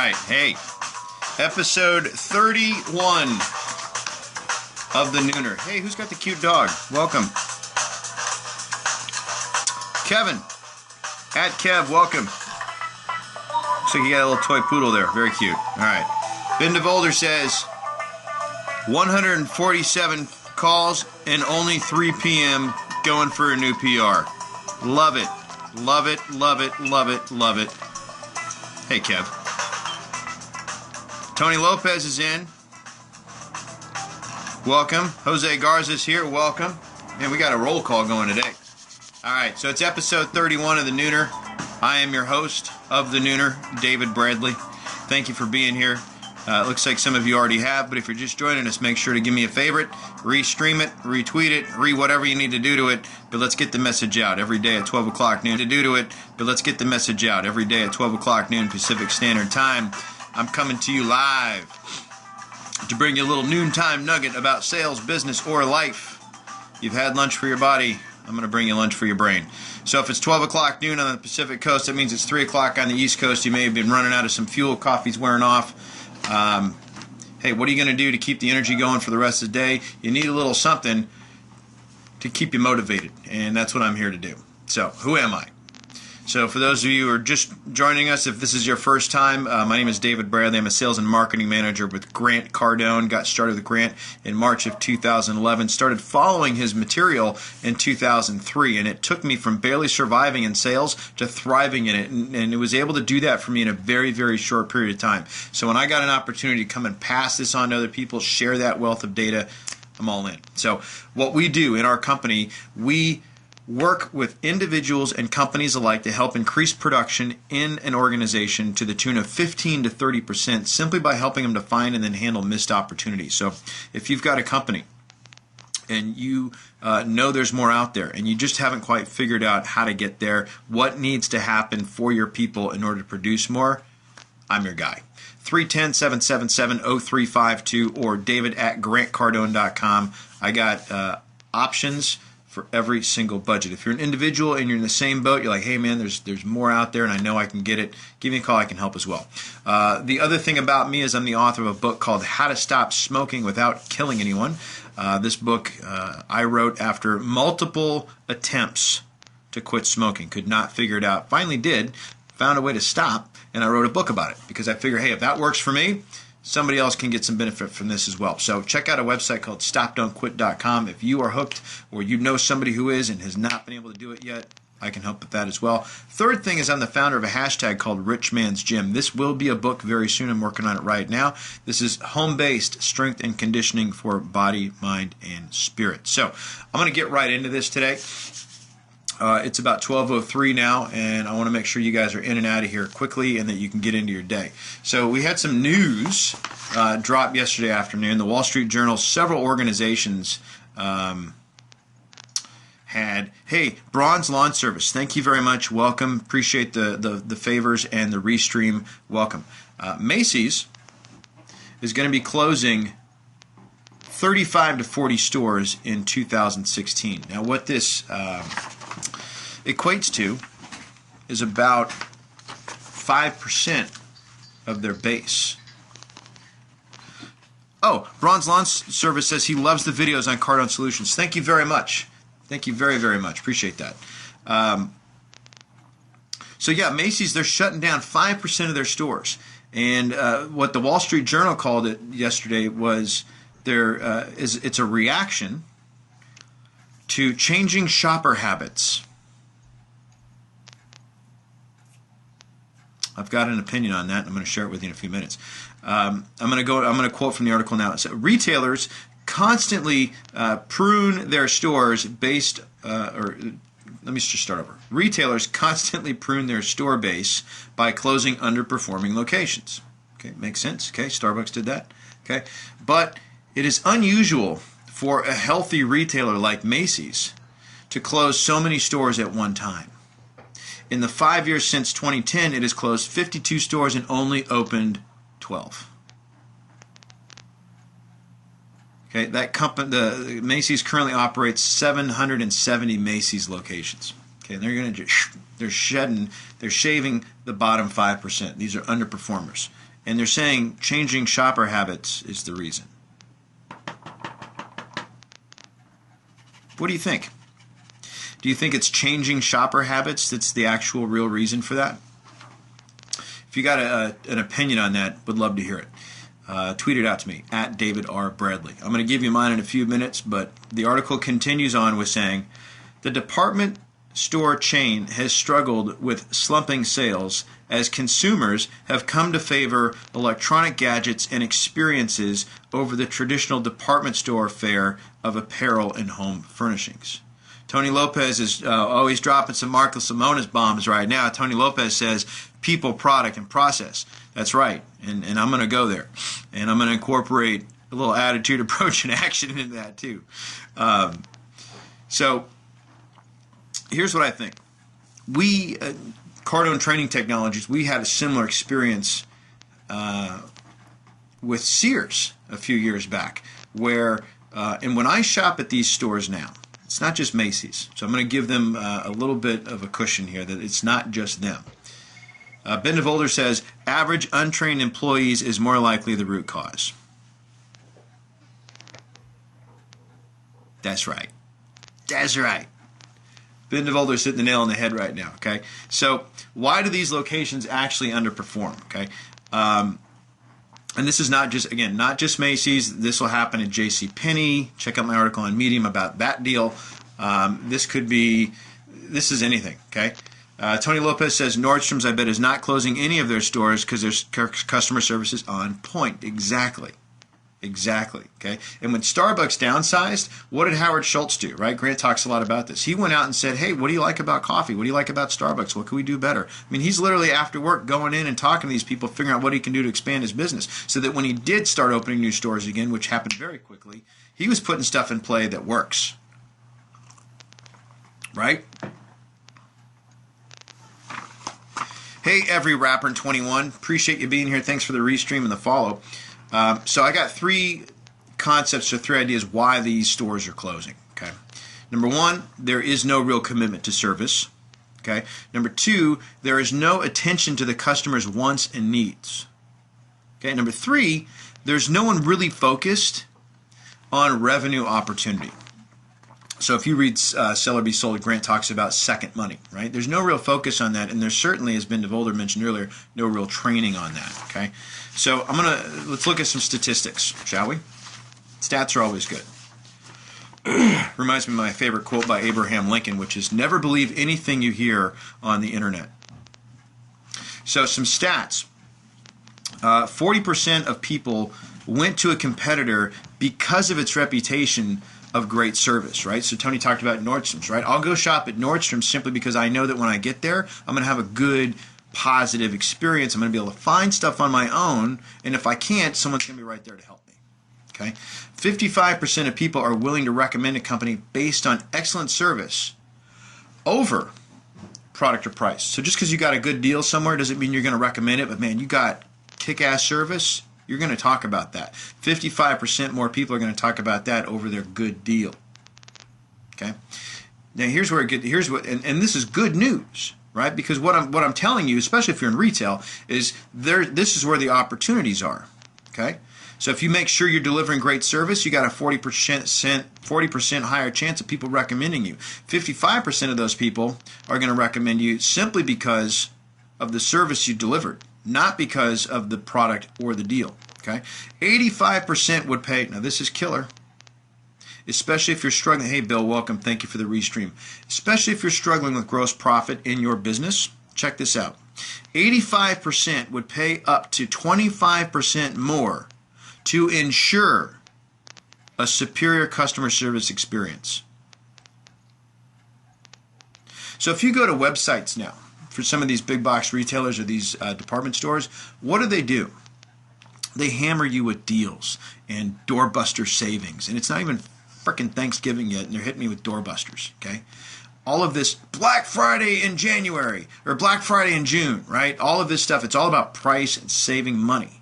right, hey, episode 31 of the Nooner. Hey, who's got the cute dog? Welcome. Kevin, at Kev, welcome. Looks like you got a little toy poodle there. Very cute. All right. Ben DeVolder says 147 calls and only 3 p.m. going for a new PR. Love it. Love it, love it, love it, love it. Hey, Kev. Tony Lopez is in. Welcome. Jose Garza's here. Welcome. Man, we got a roll call going today. All right, so it's episode 31 of the Nooner. I am your host of the Nooner, David Bradley. Thank you for being here. It looks like some of you already have, but if you're just joining us, make sure to give me a favorite, re-stream it, retweet it, whatever you need to do to it, but let's get the message out every day at 12 o'clock noon but let's get the message out every day at 12 o'clock noon Pacific Standard Time. I'm coming to you live to bring you a little noontime nugget about sales, business, or life. You've had lunch for your body. I'm going to bring you lunch for your brain. So if it's 12 o'clock noon on the Pacific Coast, that means it's 3 o'clock on the East Coast. You may have been running out of some fuel. Coffee's wearing off. Hey, what are you going to do to keep the energy going for the rest of the day? You need a little something to keep you motivated, and that's what I'm here to do. So, who am I? So, for those of you who are just joining us, if this is your first time, my name is David Bradley. I'm a sales and marketing manager with Grant Cardone. Got started with Grant in March of 2011. Started following his material in 2003, and it took me from barely surviving in sales to thriving in it, and it was able to do that for me in a very, very short period of time. So when I got an opportunity to come and pass this on to other people, share that wealth of data, I'm all in. So what we do in our company, we work with individuals and companies alike to help increase production in an organization to the tune of 15 to 30% simply by helping them to find and then handle missed opportunities. So if you've got a company and you know there's more out there and you just haven't quite figured out how to get there, what needs to happen for your people in order to produce more, I'm your guy. 310-777-0352 or david@grantcardone.com. I got options for every single budget. If you're an individual and you're in the same boat, you're like, hey man, there's more out there and I know I can get it, give me a call, I can help as well. The other thing about me is I'm the author of a book called How to Stop Smoking Without Killing Anyone. This book I wrote after multiple attempts to quit smoking. Could not figure it out. Finally did. Found a way to stop, and I wrote a book about it because I figure, hey, if that works for me, somebody else can get some benefit from this as well. So check out a website called stopdon'tquit.com. If you are hooked or you know somebody who is and has not been able to do it yet, I can help with that as well. Third thing is I'm the founder of a hashtag called Richmans Gym. This will be a book very soon. I'm working on it right now. This is home-based strength and conditioning for body, mind, and spirit. So I'm going to get right into this today. It's about 12:03 now, and I want to make sure you guys are in and out of here quickly and that you can get into your day. So we had some news drop yesterday afternoon. The Wall Street Journal, several organizations had, hey, Bronze Lawn Service, thank you very much, welcome, appreciate the favors and the restream, welcome. Macy's is going to be closing 35 to 40 stores in 2016. Now what this equates to is about 5% of their base. Oh, Bronze Lawn Service says he loves the videos on Cardone Solutions. Thank you very much. Thank you very, very much. Appreciate that. So yeah, Macy's, they're shutting down 5% of their stores. And what the Wall Street Journal called it yesterday was it's a reaction to changing shopper habits. I've got an opinion on that, and I'm going to share it with you in a few minutes. I'm going to quote from the article now. It says, retailers constantly prune their stores based, let me just start over. Retailers constantly prune their store base by closing underperforming locations. Okay, makes sense. Okay, Starbucks did that. Okay, but it is unusual for a healthy retailer like Macy's to close so many stores at one time. In the 5 years since 2010, it has closed 52 stores and only opened 12. Okay, that company, the Macy's currently operates 770 Macy's locations. Okay, and they're shaving the bottom 5%. These are underperformers. And they're saying changing shopper habits is the reason. What do you think? Do you think it's changing shopper habits that's the actual real reason for that? If you got an opinion on that, would love to hear it. Tweet it out to me, at David R. Bradley. I'm going to give you mine in a few minutes, but the article continues on with saying, the department store chain has struggled with slumping sales as consumers have come to favor electronic gadgets and experiences over the traditional department store fare of apparel and home furnishings. Tony Lopez is always dropping some Marcus Lemonis bombs right now. Tony Lopez says people, product, and process. That's right, and I'm going to go there. And I'm going to incorporate a little attitude, approach, and action into that too. So here's what I think. We, Cardone Training Technologies, we had a similar experience with Sears a few years back, where, and when I shop at these stores now, it's not just Macy's, so I'm going to give them a little bit of a cushion here that it's not just them. Ben DeVolder says, average untrained employees is more likely the root cause. That's right. That's right. Ben DeVolder's hitting the nail on the head right now, okay? So why do these locations actually underperform, okay? And this is not just, again, not just Macy's. This will happen at JCPenney. Check out my article on Medium about that deal. This is anything, okay? Tony Lopez says, Nordstrom's, I bet, is not closing any of their stores because their customer service is on point. Exactly. Exactly, okay? And when Starbucks downsized, what did Howard Schultz do, right? Grant talks a lot about this. He went out and said, hey, what do you like about coffee? What do you like about Starbucks? What can we do better? I mean, he's literally after work going in and talking to these people, figuring out what he can do to expand his business, so that when he did start opening new stores again, which happened very quickly, he was putting stuff in play that works, right? Hey, every rapper in 21. Appreciate you being here. Thanks for the restream and the follow. So I got three concepts or three ideas why these stores are closing. Okay, number one, there is no real commitment to service. Okay, number two, there is no attention to the customer's wants and needs. Okay, number three, there's no one really focused on revenue opportunity. So if you read Sell or Be Sold, Grant talks about second money, right? There's no real focus on that, and there certainly, as Ben DeVolder mentioned earlier, no real training on that, okay? So let's look at some statistics, shall we? Stats are always good. Reminds me of my favorite quote by Abraham Lincoln, which is, never believe anything you hear on the internet. So some stats. 40% of people went to a competitor because of its reputation of great service, right? So Tony talked about Nordstrom's, right? I'll go shop at Nordstrom's simply because I know that when I get there, I'm going to have a good, positive experience. I'm going to be able to find stuff on my own, and if I can't, someone's going to be right there to help me, okay? 55% of people are willing to recommend a company based on excellent service over product or price. So just because you got a good deal somewhere doesn't mean you're going to recommend it, but man, you got kick-ass service, you're going to talk about that. 55% more people are going to talk about that over their good deal. Okay. Now here's where and this is good news, right? Because what I'm telling you, especially if you're in retail, is this is where the opportunities are. Okay. So if you make sure you're delivering great service, you got a 40% higher chance of people recommending you. 55% of those people are going to recommend you simply because of the service you delivered, not because of the product or the deal. Okay, 85% would pay. Now this is killer, especially if you're struggling. Hey Bill, welcome. Thank you for the restream. Especially if you're struggling with gross profit in your business. Check this out. 85% would pay up to 25% more to ensure a superior customer service experience. So if you go to websites now, for some of these big box retailers or these department stores, what do? They hammer you with deals and doorbuster savings. And it's not even frickin' Thanksgiving yet, and they're hitting me with doorbusters, okay? All of this Black Friday in January or Black Friday in June, right? All of this stuff, it's all about price and saving money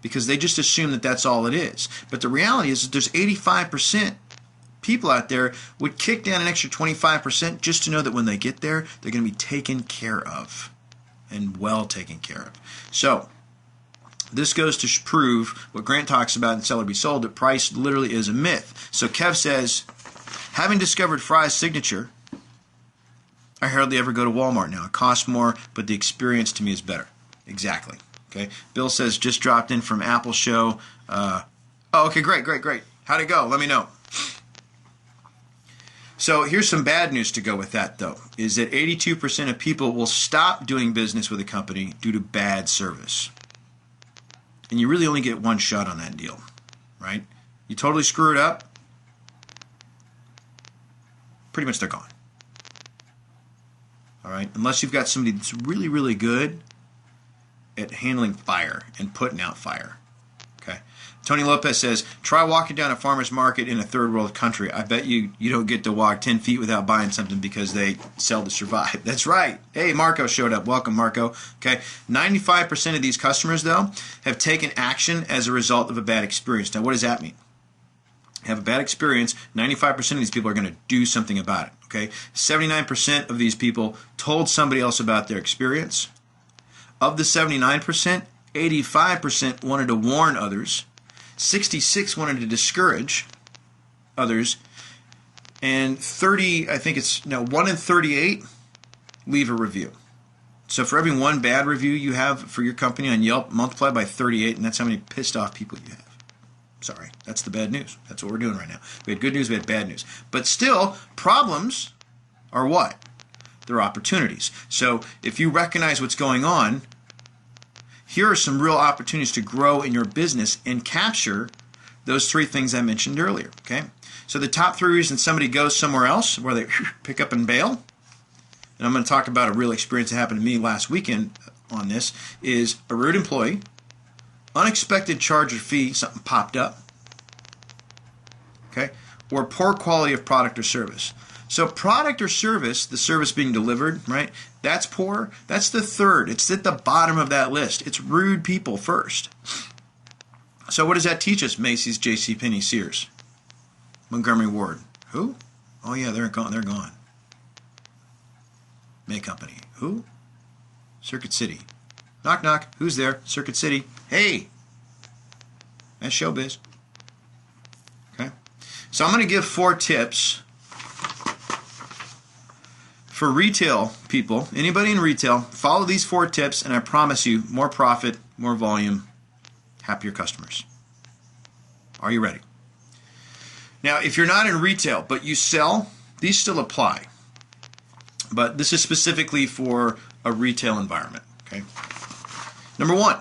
because they just assume that that's all it is. But the reality is that there's 85% people out there would kick down an extra 25% just to know that when they get there, they're going to be taken care of and well taken care of. So This goes to prove what Grant talks about in Sell or Be Sold, that price literally is a myth. So Kev says, having discovered Fry's signature, I hardly ever go to Walmart now. It costs more, but the experience to me is better. Exactly. Okay. Bill says, just dropped in from Apple Show. Oh, okay, great. How'd it go? Let me know. So here's some bad news to go with that, though, is that 82% of people will stop doing business with a company due to bad service. And you really only get one shot on that deal, right? You totally screw it up, pretty much they're gone. All right? Unless you've got somebody that's really, really good at handling fire and putting out fire. Okay? Tony Lopez says, try walking down a farmer's market in a third world country. I bet you don't get to walk 10 feet without buying something because they sell to survive. That's right. Hey, Marco showed up. Welcome, Marco. Okay. 95% of these customers, though, have taken action as a result of a bad experience. Now, what does that mean? Have a bad experience, 95% of these people are going to do something about it. Okay. 79% of these people told somebody else about their experience. Of the 79%, 85% wanted to warn others. 66 wanted to discourage others, and 1 in 38 leave a review. So for every one bad review you have for your company on Yelp, multiply by 38, and that's how many pissed off people you have. Sorry, that's the bad news. That's what we're doing right now. We had good news, we had bad news. But still, problems are what? They're opportunities. So if you recognize what's going on, here are some real opportunities to grow in your business and capture those three things I mentioned earlier. Okay, so the top three reasons somebody goes somewhere else where they pick up and bail, and I'm going to talk about a real experience that happened to me last weekend on this, is a rude employee, unexpected charge or fee, something popped up, okay, or poor quality of product or service. So product or service, the service being delivered, right, that's poor. That's the third. It's at the bottom of that list. It's rude people first. So what does that teach us? Macy's, JCPenney, Sears, Montgomery Ward. Who? Oh yeah, they're gone. They're gone. May Company. Who? Circuit City. Knock knock. Who's there? Circuit City. Hey, that's showbiz. Okay. So I'm going to give 4 tips for retail people, anybody in retail. Follow these 4 tips, and I promise you more profit, more volume, happier customers. Are you ready? Now, if you're not in retail, but you sell, these still apply. But this is specifically for a retail environment. Okay. Number 1,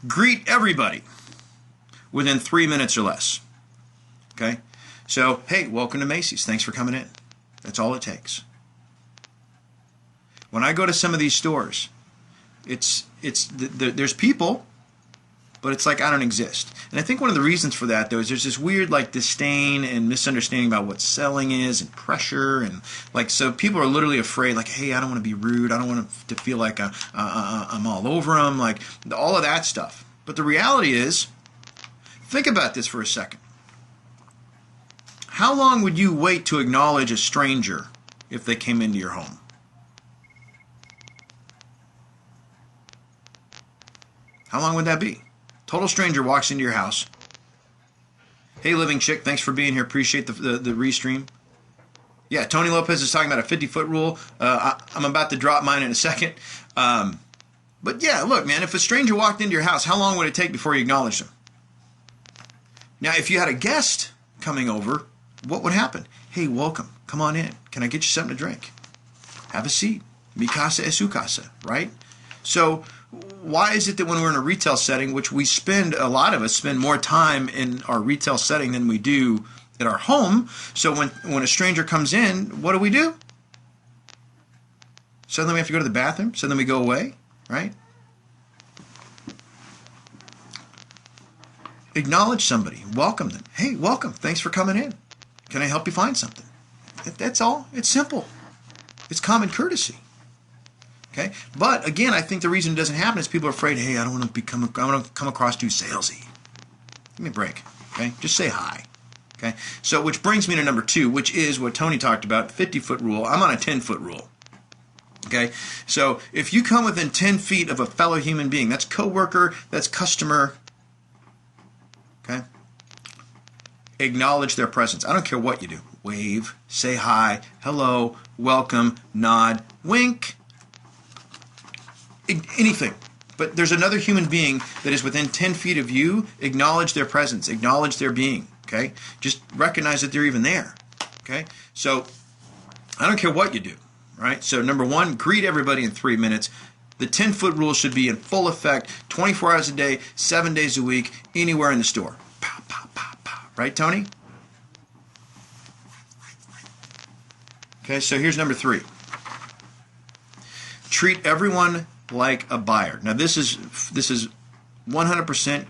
greet everybody within 3 minutes or less. Okay. So, hey, welcome to Macy's. Thanks for coming in. That's all it takes. When I go to some of these stores, there's people, but it's like I don't exist. And I think one of the reasons for that, though, is there's this weird like disdain and misunderstanding about what selling is and pressure, and like so people are literally afraid, like, hey, I don't want to be rude, I don't want to feel like I'm all over them, like all of that stuff. But the reality is, think about this for a second. How long would you wait to acknowledge a stranger if they came into your home? How long would that be? Total stranger walks into your house. Hey, Living Chick, thanks for being here. Appreciate the restream. Yeah, Tony Lopez is talking about a 50-foot rule. I'm about to drop mine in a second. But yeah, look, man, if a stranger walked into your house, how long would it take before you acknowledged them? Now, if you had a guest coming over, what would happen? Hey, welcome. Come on in. Can I get you something to drink? Have a seat. Mi casa es su casa, right? So why is it that when we're in a retail setting, which a lot of us spend more time in our retail setting than we do at our home, so when a stranger comes in, what do? Suddenly we have to go to the bathroom? Suddenly we go away, right? Acknowledge somebody. Welcome them. Hey, welcome. Thanks for coming in. Can I help you find something? That's all. It's simple. It's common courtesy. Okay? But again, I think the reason it doesn't happen is people are afraid, hey, I don't want to come across too salesy. Give me a break. Okay? Just say hi. Okay? So which brings me to number 2, which is what Tony talked about, 50-foot rule. I'm on a 10-foot rule. Okay, so if you come within 10 feet of a fellow human being, that's coworker, that's customer, okay, acknowledge their presence. I don't care what you do. Wave, say hi, hello, welcome, nod, wink, anything. But there's another human being that is within 10 feet of you. Acknowledge their presence. Acknowledge their being. Okay? Just recognize that they're even there. Okay? So I don't care what you do. Right? So number one, greet everybody in 3 minutes. The 10-foot rule should be in full effect 24 hours a day, 7 days a week, anywhere in the store. Pow, pow, pow, pow. Right, Tony? Okay, so here's number 3. Treat everyone like a buyer. Now this is 100%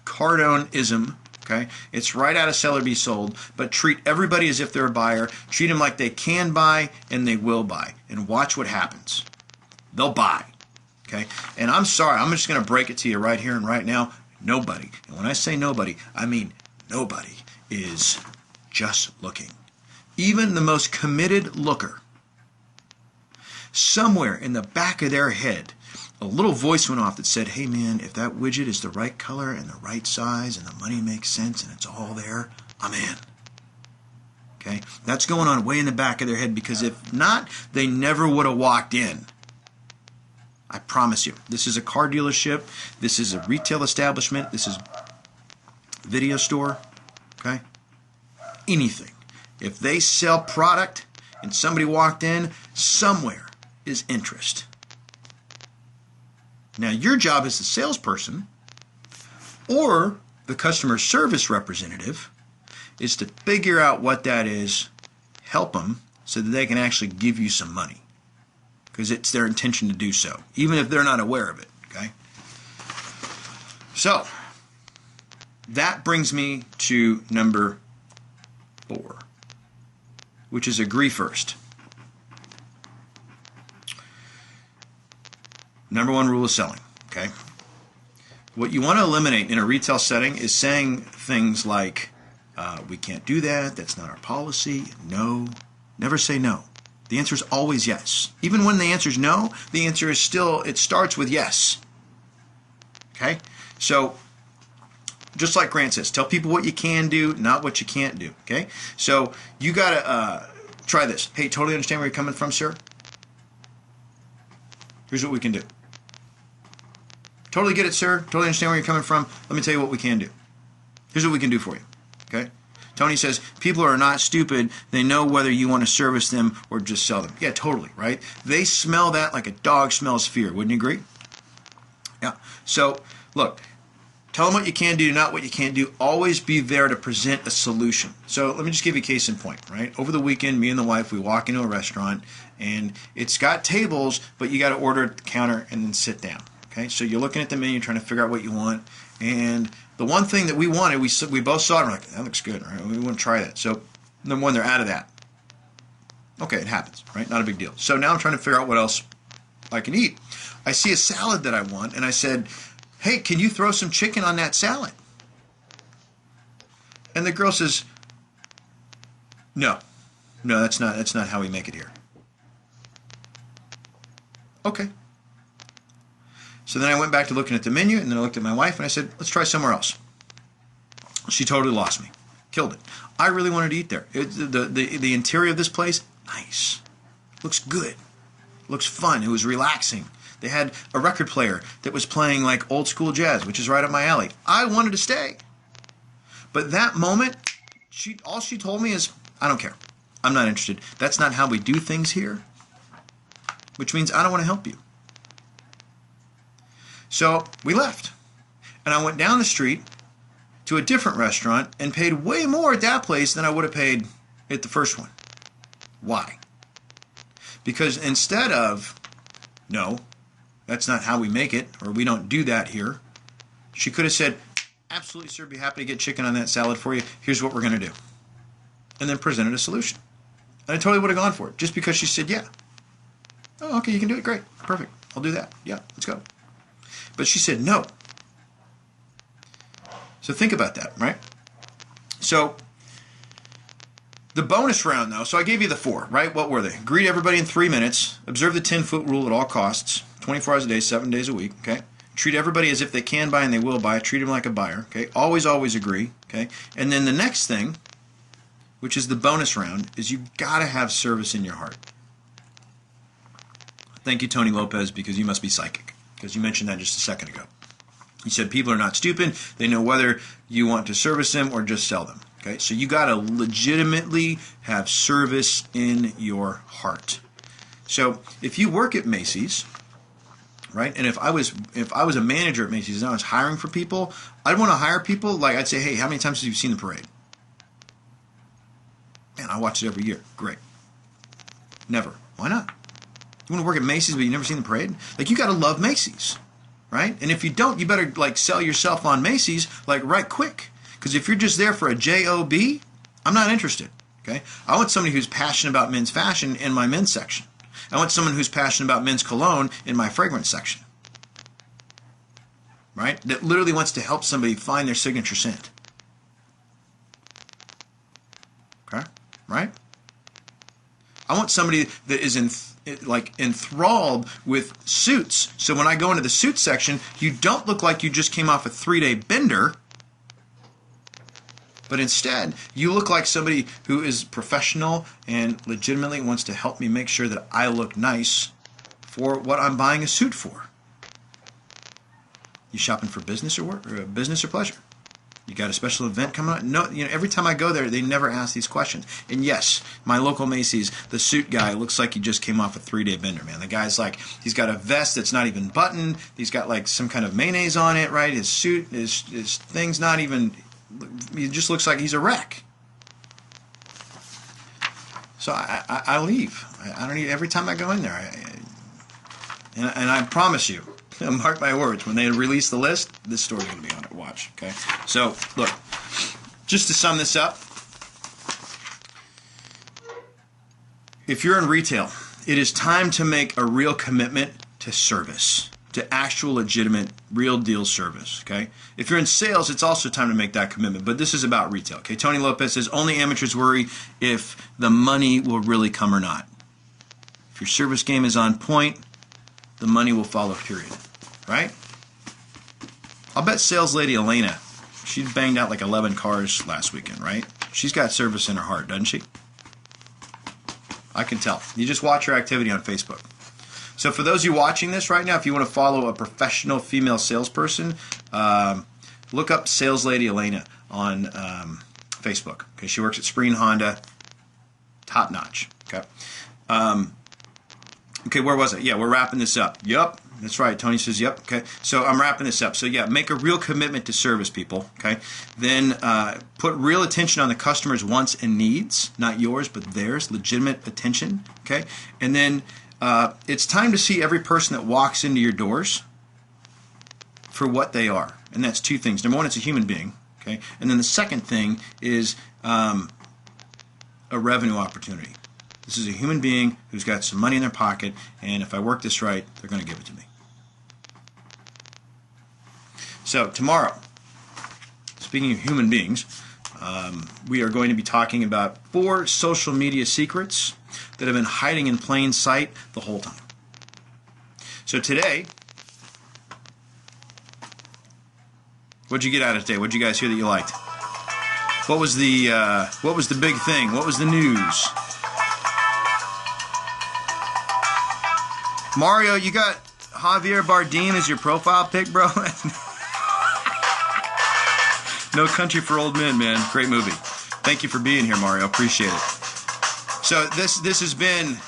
Cardone-ism. Okay, it's right out of Sell or Be Sold. But treat everybody as if they're a buyer. Treat them like they can buy and they will buy, and watch what happens. They'll buy. Okay, and I'm sorry, I'm just going to break it to you right here and right now. Nobody, and when I say nobody, I mean nobody is just looking. Even the most committed looker, somewhere in the back of their head, a little voice went off that said, hey man, if that widget is the right color and the right size and the money makes sense and it's all there, I'm in. Okay? That's going on way in the back of their head, because if not, they never would have walked in. I promise you. This is a car dealership. This is a retail establishment. This is a video store. Okay? Anything. If they sell product and somebody walked in, somewhere is interest. Now, your job as the salesperson or the customer service representative is to figure out what that is, help them so that they can actually give you some money, because it's their intention to do so, even if they're not aware of it. Okay? So, that brings me to number 4, which is agree first. Number 1 rule of selling, okay? What you want to eliminate in a retail setting is saying things like, we can't do that, that's not our policy, no. Never say no. The answer is always yes. Even when the answer is no, the answer is still, it starts with yes. Okay? So, just like Grant says, tell people what you can do, not what you can't do. Okay? So, you got to try this. Hey, totally understand where you're coming from, sir? Here's what we can do. Totally get it, sir. Totally understand where you're coming from. Let me tell you what we can do. Here's what we can do for you. Okay? Tony says, people are not stupid. They know whether you want to service them or just sell them. Yeah, totally, right? They smell that like a dog smells fear. Wouldn't you agree? Yeah. So, look, tell them what you can do, not what you can't do. Always be there to present a solution. So let me just give you a case in point, right? Over the weekend, me and the wife, we walk into a restaurant, and it's got tables, but you got to order at the counter and then sit down. Okay, so you're looking at the menu, trying to figure out what you want, and the one thing that we wanted, we both saw it, and we're like, that looks good, right? We want to try that. So number 1, they're out of that. Okay, it happens, right? Not a big deal. So now I'm trying to figure out what else I can eat. I see a salad that I want, and I said, hey, can you throw some chicken on that salad? And the girl says, no, that's not how we make it here. Okay. So then I went back to looking at the menu, and then I looked at my wife, and I said, let's try somewhere else. She totally lost me. Killed it. I really wanted to eat there. The interior of this place, nice. Looks good. Looks fun. It was relaxing. They had a record player that was playing like old school jazz, which is right up my alley. I wanted to stay. But that moment, all she told me is, I don't care. I'm not interested. That's not how we do things here. Which means I don't want to help you. So we left. And I went down the street to a different restaurant and paid way more at that place than I would have paid at the first one. Why? Because instead of, no, that's not how we make it, or we don't do that here, she could have said, absolutely, sir, be happy to get chicken on that salad for you. Here's what we're going to do. And then presented a solution. And I totally would have gone for it, just because she said, yeah. Oh, okay, you can do it. Great. Perfect. I'll do that. Yeah, let's go. But she said no. So think about that, right? So The bonus round, though, so I gave you the 4, right? What were they? Greet everybody in 3 minutes. Observe the 10-foot rule at all costs. 24 hours a day, 7 days a week, okay? Treat everybody as if they can buy and they will buy. Treat them like a buyer, okay? Always, always agree, okay? And then the next thing, which is the bonus round, is you've got to have service in your heart. Thank you, Tony Lopez, because you must be psychic, because you mentioned that just a second ago. You said people are not stupid. They know whether you want to service them or just sell them. Okay, so you got to legitimately have service in your heart. So if you work at Macy's, right, and if I was a manager at Macy's and I was hiring for people, I'd want to hire people like I'd say, hey, how many times have you seen the parade? Man, I watch it every year. Great. Never. Why not? You want to work at Macy's but you've never seen the parade? Like, you got to love Macy's. Right? And if you don't, you better like sell yourself on Macy's like right quick. Because if you're just there for a job, I'm not interested. Okay? I want somebody who's passionate about men's fashion in my men's section. I want someone who's passionate about men's cologne in my fragrance section. Right? That literally wants to help somebody find their signature scent. Okay? Right? I want somebody that is enthralled with suits. So when I go into the suit section, you don't look like you just came off a 3-day bender, but instead you look like somebody who is professional and legitimately wants to help me make sure that I look nice for what I'm buying a suit for. You shopping for business or work, or business or pleasure? You got a special event coming up? No, every time I go there, they never ask these questions. And yes, my local Macy's, the suit guy looks like he just came off a 3-day bender, man. The guy's like, he's got a vest that's not even buttoned. He's got like some kind of mayonnaise on it, right? His suit, his thing's not even, he just looks like he's a wreck. So I leave. I don't need, every time I go in there. And I promise you, mark my words, when they release the list, this story's going to be on it. Watch, okay? So, look, just to sum this up, if you're in retail, it is time to make a real commitment to service, to actual, legitimate, real deal service, okay? If you're in sales, it's also time to make that commitment, but this is about retail, okay? Tony Lopez says, only amateurs worry if the money will really come or not. If your service game is on point, the money will follow, period. Right? I'll bet sales lady Elena, she banged out like 11 cars last weekend, right? She's got service in her heart, doesn't she? I can tell. You just watch her activity on Facebook. So for those of you watching this right now, if you want to follow a professional female salesperson, look up Sales Lady Elena on Facebook. Okay, she works at Spreen Honda, top notch. Okay. Okay, where was it? Yeah, we're wrapping this up. Yup, that's right. Tony says, yep. Okay, so I'm wrapping this up. So yeah, make a real commitment to service, people. Okay, then put real attention on the customer's wants and needs, not yours, but theirs. Legitimate attention. Okay, and then it's time to see every person that walks into your doors for what they are, and that's 2 things. Number 1, it's a human being. Okay, and then the second thing is a revenue opportunity. This is a human being who's got some money in their pocket, and if I work this right, they're going to give it to me. So tomorrow, speaking of human beings, we are going to be talking about 4 social media secrets that have been hiding in plain sight the whole time. So today, what'd you get out of today? What'd you guys hear that you liked? What was the big thing? What was the news? Mario, you got Javier Bardem as your profile pic, bro? No Country for Old Men, man. Great movie. Thank you for being here, Mario. Appreciate it. So this has been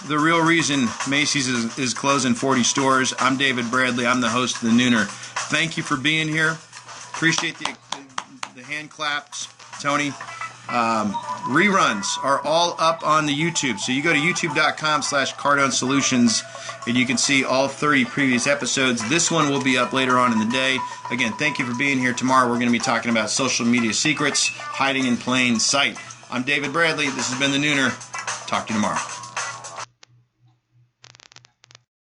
the real reason Macy's is closing 40 stores. I'm David Bradley. I'm the host of The Nooner. Thank you for being here. Appreciate the hand claps, Tony. Reruns are all up on the YouTube. So you go to youtube.com/Cardone Solutions and you can see all 30 previous episodes. This one will be up later on in the day. Again, thank you for being here. Tomorrow we're going to be talking about social media secrets hiding in plain sight. I'm David Bradley. This has been The Nooner. Talk to you tomorrow.